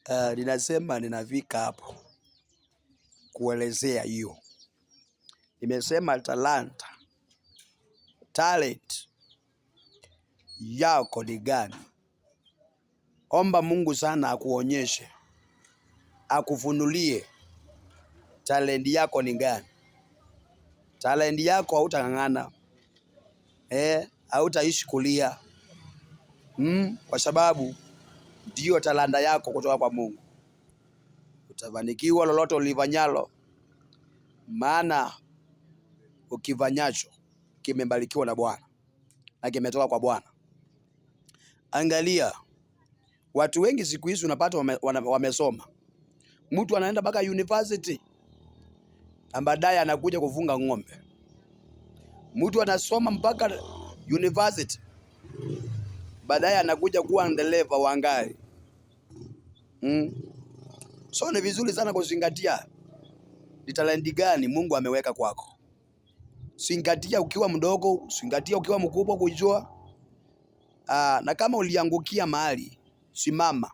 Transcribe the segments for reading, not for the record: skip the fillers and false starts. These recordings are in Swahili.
Ninasema ninafika hapo kuelezea hiyo. Nimesema talanta, talent yako ni gani? Omba Mungu sana akuonyeshe, akufunulie talent yako ni gani. Talent yako hautang'ang'ana, hautaishi kulia, kwa sababu ndio talanta yako kutoka kwa Mungu. Utafanikiwa lolote ulifanyalo, maana ukifanyacho kimebarikiwa na Bwana na kimetoka kwa Bwana. Angalia, watu wengi siku hizi unapata wamesoma. Mtu anaenda mpaka university na baadaye anakuja kufunga ng'ombe. Mtu anasoma mpaka university, baadaye anakuja kuwa ndereva wa gari. So ni vizuri sana kuzingatia ni talenti gani Mungu ameweka kwako. Zingatia ukiwa mdogo, zingatia ukiwa mkubwa kujua. Na kama uliangukia mahali, simama.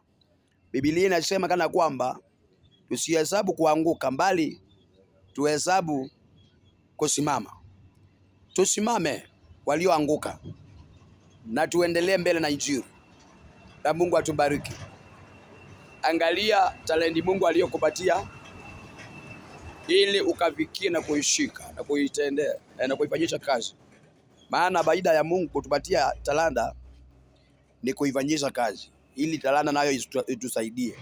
Biblia inasema kana kwamba tusihesabu kuanguka, bali tuhesabu kusimama. Tusimame walioanguka na tuendelee mbele na injili. Na Mungu atubariki. Angalia talenti Mungu aliyokupatia ili ukafikie na kuishika na kuitendea na kuifanyisha kazi. Maana baada ya Mungu kutupatia talanta ni kuifanyisha kazi, ili talanta nayo itusaidie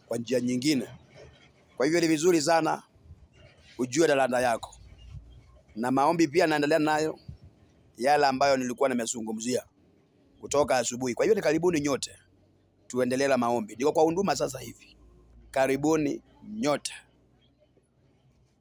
kwa njia nyingine. Kwa hivyo ni vizuri sana ujue talanta yako. Na maombi pia naendelea nayo, yale ambayo nilikuwa nimezungumzia kutoka asubuhi. Kwa hivyo ni karibuni nyote tuendelee na maombi. Niko kwa huduma sasa hivi. Karibuni nyote.